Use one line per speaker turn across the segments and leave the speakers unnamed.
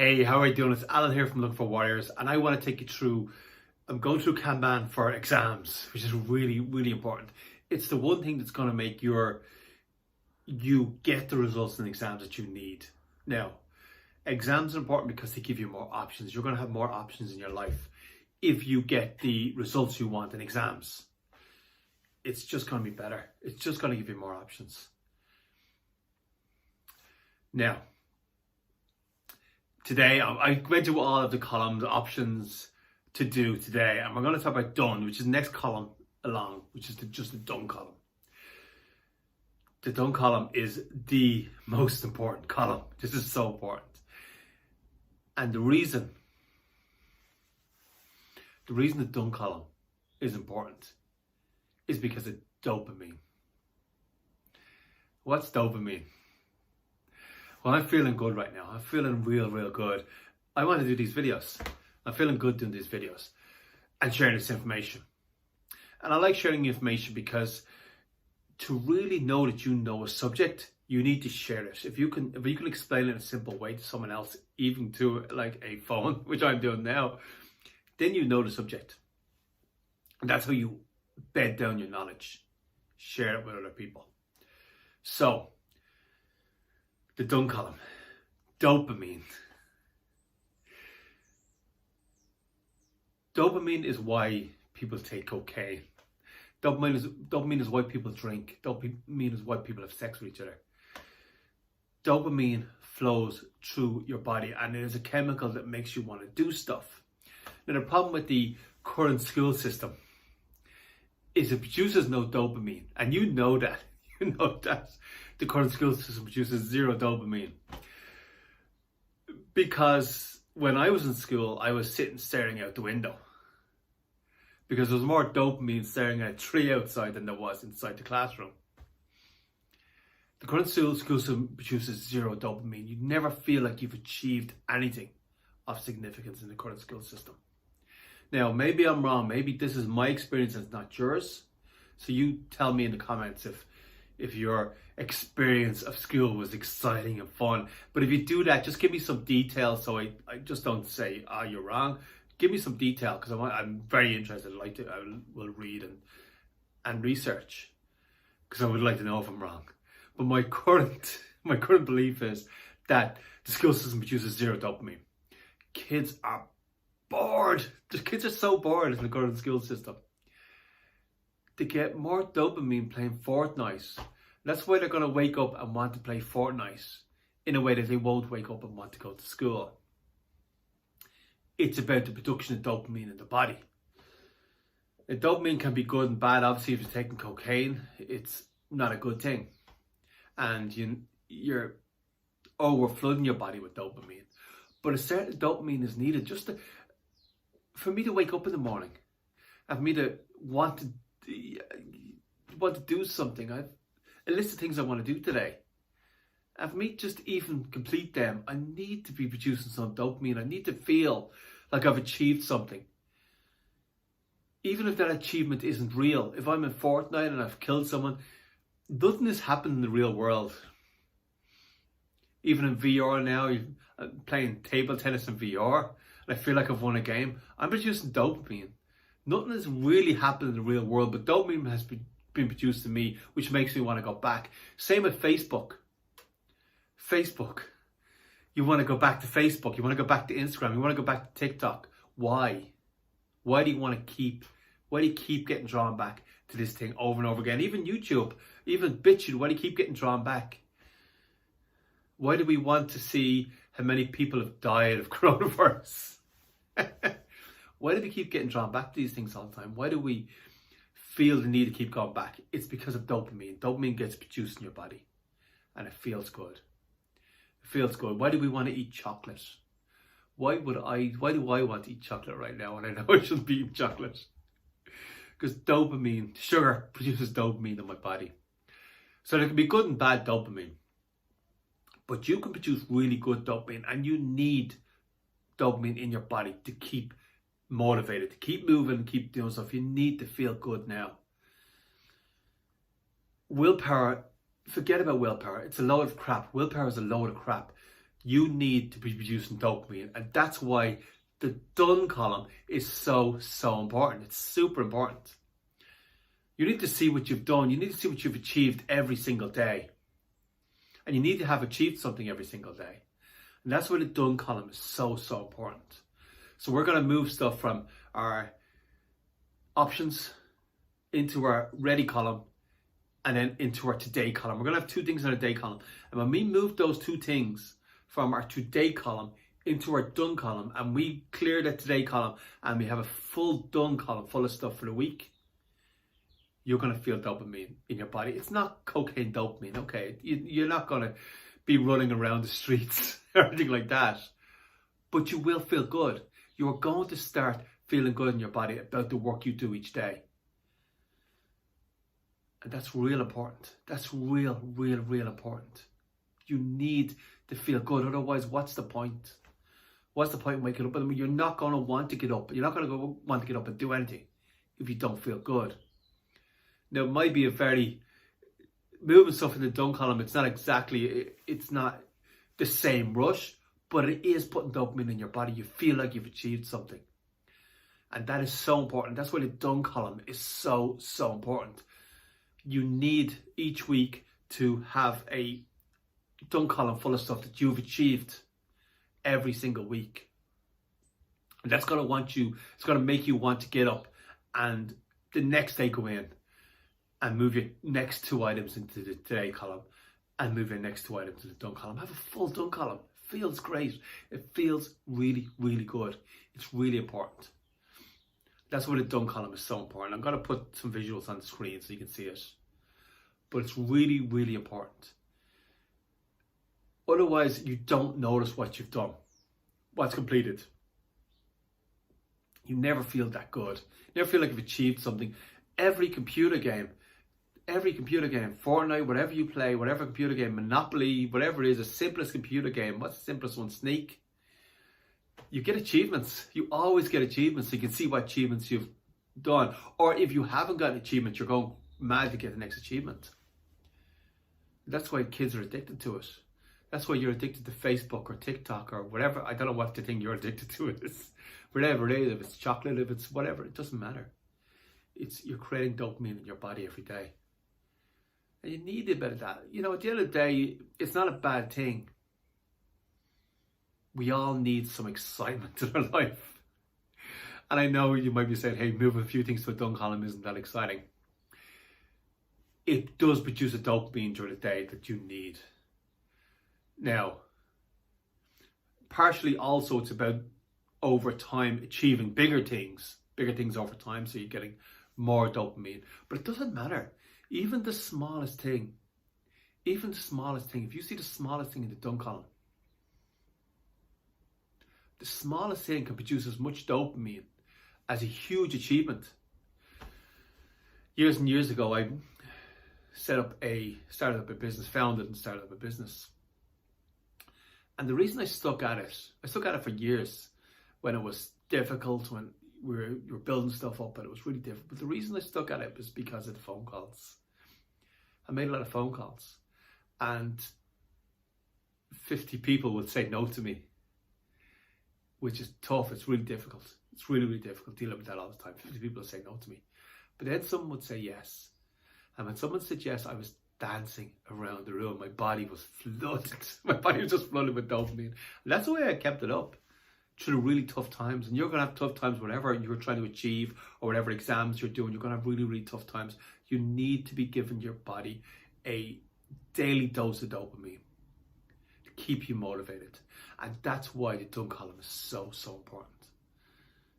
Hey, how are you doing? It's Alan here from Looking for Warriors, and I want to take you through, I'm going through Kanban for exams, which is really, really important. It's the one thing that's going to make you get the results in exams that you need. Now, exams are important because they give you more options. You're going to have more options in your life if you get the results you want in exams. It's just going to be better. It's just going to give you more options. Now, today, I went through all of the columns, options to do today, and we're going to talk about done, which is the next column along, which is just the done column. The done column is the most important column. This is so important. And the reason the done column is important is because of dopamine. What's dopamine? Well, I'm feeling good right now. I'm feeling real good. I want to do these videos. I'm feeling good doing these videos and sharing this information. And I like sharing information because to really know that you know a subject, you need to share it. If you can explain it in a simple way to someone else, even to like a phone, which I'm doing now, then you know the subject. And that's how you bed down your knowledge. Share it with other people. So, the done column, dopamine. Dopamine is why people take cocaine. Dopamine is why people drink. Dopamine is why people have sex with each other. Dopamine flows through your body, and it is a chemical that makes you want to do stuff. Now, the problem with the current school system is it produces no dopamine, and you know that. You know that the current school system produces zero dopamine. Because when I was in school, I was sitting staring out the window. Because there was more dopamine staring at a tree outside than there was inside the classroom. The current school system produces zero dopamine. You never feel like you've achieved anything of significance in the current school system. Now, maybe I'm wrong. Maybe this is my experience and it's not yours. So you tell me in the comments if your experience of school was exciting and fun. But if you do that, just give me some details so I just don't say, you're wrong. Give me some detail because I'm very interested. I will read and research because I would like to know if I'm wrong. But my current belief is that the school system produces zero dopamine. Kids are bored. The kids are so bored in the current school system. They get more dopamine playing Fortnite. That's why they're going to wake up and want to play Fortnite in a way that they won't wake up and want to go to school. It's about the production of dopamine in the body. The dopamine can be good and bad. Obviously, if you're taking cocaine, it's not a good thing. And you're overflooding your body with dopamine. But a certain dopamine is needed just for me to wake up in the morning and for me to want to do something. I've a list of things I want to do today. And for me just even complete them, I need to be producing some dopamine. I need to feel like I've achieved something. Even if that achievement isn't real. If I'm in Fortnite and I've killed someone, nothing has happened in the real world. Even in VR now, I'm playing table tennis in VR, and I feel like I've won a game. I'm producing dopamine. Nothing has really happened in the real world, but dopamine has been produced in me, which makes me want to go back. Same with Facebook. You want to go back to Facebook. You want to go back to Instagram. You want to go back to TikTok. Why? Why do you keep getting drawn back to this thing over and over again? Even YouTube, even BitChute, why do you keep getting drawn back? Why do we want to see how many people have died of coronavirus? Why do we keep getting drawn back to these things all the time? Why do we feel the need to keep going back? It's because of dopamine. Dopamine gets produced in your body and it feels good. It feels good. Why do we want to eat chocolate? Why do I want to eat chocolate right now when I know I shouldn't be eating chocolate? Because dopamine, sugar produces dopamine in my body. So there can be good and bad dopamine. But you can produce really good dopamine, and you need dopamine in your body to keep motivated, to keep moving, keep doing stuff. You need to feel good now. Willpower, forget about willpower. It's a load of crap. Willpower is a load of crap. You need to be producing dopamine, and that's why the done column is so important. It's super important. You need to see what you've done. You need to see what you've achieved every single day. And you need to have achieved something every single day. And that's why the done column is so important. So we're going to move stuff from our options into our ready column and then into our today column. We're going to have two things in our day column. And when we move those two things from our today column into our done column, and we clear the today column and we have a full done column full of stuff for the week, you're going to feel dopamine in your body. It's not cocaine dopamine, okay? You're not going to be running around the streets or anything like that. But you will feel good. You're going to start feeling good in your body about the work you do each day. And that's real important. That's real important. You need to feel good. Otherwise, what's the point? What's the point of waking up? I mean, you're not going to want to get up. You're not going to want to get up and do anything if you don't feel good. Now, it might be a very moving stuff in the done column. It's not the same rush, but it is putting dopamine in your body. You feel like you've achieved something. And that is so important. That's why the done column is so important. You need each week to have a done column full of stuff that you've achieved every single week. And that's going to make you want to get up and the next day go in and move your next two items into the today column and move your next two items to the done column. Have a full done column. It feels great. It feels really good. It's really important. That's why the done column is so important. I'm going to put some visuals on the screen so you can see it. But it's really important. Otherwise, you don't notice what you've done, what's completed. You never feel that good. You never feel like you've achieved something. Every computer game, Fortnite, whatever you play, whatever computer game, Monopoly, whatever it is, the simplest computer game, what's the simplest one? Snake. You get achievements. You always get achievements. So you can see what achievements you've done. Or if you haven't got an achievement, you're going mad to get the next achievement. That's why kids are addicted to it. That's why you're addicted to Facebook or TikTok or whatever. I don't know what the thing you're addicted to is. Whatever it is, if it's chocolate, if it's whatever, it doesn't matter. You're creating dopamine in your body every day. And you need a bit of that. You know, at the end of the day, it's not a bad thing. We all need some excitement in our life. And I know you might be saying, hey, moving a few things to a done column isn't that exciting. It does produce a dopamine during the day that you need. Now, partially also it's about over time achieving bigger things over time, so you're getting more dopamine. But it doesn't matter. Even the smallest thing, if you see the smallest thing in the done column, the smallest thing can produce as much dopamine as a huge achievement. Years and years ago, I started up a business. And the reason I stuck at it for years when it was difficult, when we were building stuff up and it was really difficult. But the reason I stuck at it was because of the phone calls. I made a lot of phone calls and 50 people would say no to me, which is tough. It's really difficult. It's really difficult dealing with that all the time. 50 people would say no to me. But then someone would say yes. And when someone said yes, I was dancing around the room. My body was flooded. My body was just flooded with dopamine. And that's the way I kept it up through the really tough times. And you're going to have tough times, whatever you're trying to achieve or whatever exams you're doing. You're going to have really tough times. You need to be giving your body a daily dose of dopamine to keep you motivated. And that's why the done column is so important.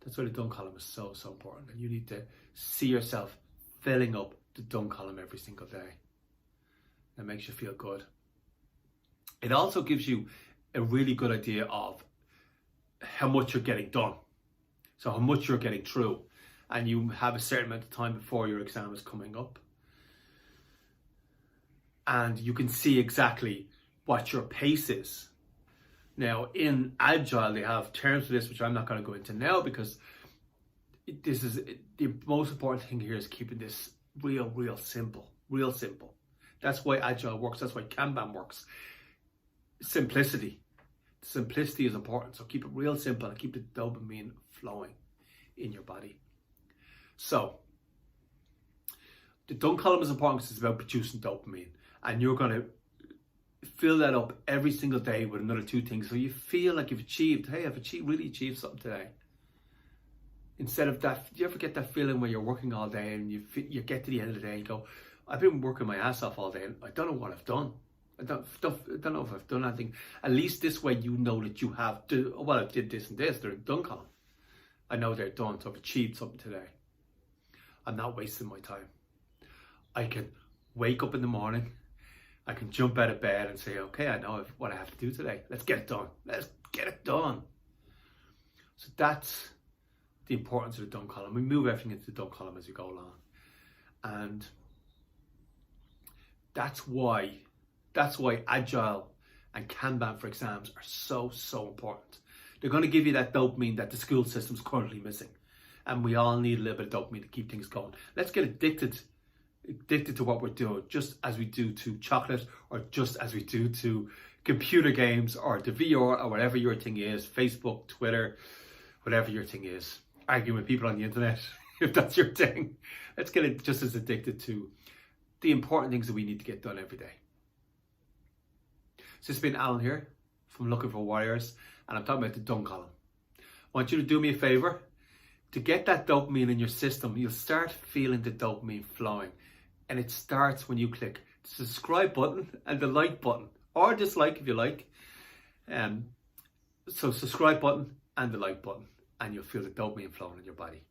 That's why the done column is so important. And you need to see yourself filling up the done column every single day. That makes you feel good. It also gives you a really good idea of how much you're getting done. So how much you're getting through. And you have a certain amount of time before your exam is coming up. And you can see exactly what your pace is. Now, in Agile, they have terms for this, which I'm not going to go into now because this is the most important thing here is keeping this real simple. That's why Agile works. That's why Kanban works. Simplicity. Simplicity is important, so keep it real simple and keep the dopamine flowing in your body. So the done column is important because it's about producing dopamine, and you're going to fill that up every single day with another 2 things, so you feel like you've achieved, hey, I've really achieved something today. Instead of that, do you ever get that feeling where you're working all day and you get to the end of the day and you go, I've been working my ass off all day and I don't know what I've done. I don't know if I've done anything. At least this way you know that you have, well, I did this and this, they're done column. I know they're done, so I've achieved something today. I'm not wasting my time. I can wake up in the morning, I can jump out of bed and say, okay, I know what I have to do today. Let's get it done. Let's get it done. So that's the importance of the done column. We move everything into the done column as we go along. And that's why Agile and Kanban for exams are so important. They're going to give you that dopamine that the school system's currently missing. And we all need a little bit of dopamine to keep things going. Let's get addicted to what we're doing, just as we do to chocolate, or just as we do to computer games, or the VR, or whatever your thing is, Facebook, Twitter, whatever your thing is. Arguing with people on the internet, if that's your thing. Let's get it just as addicted to the important things that we need to get done every day. So it's been Alan here from Looking for Warriors, and I'm talking about the done column. I want you to do me a favor. To get that dopamine in your system, you'll start feeling the dopamine flowing. And it starts when you click the subscribe button and the like button, or dislike if you like. So subscribe button and the like button, and you'll feel the dopamine flowing in your body.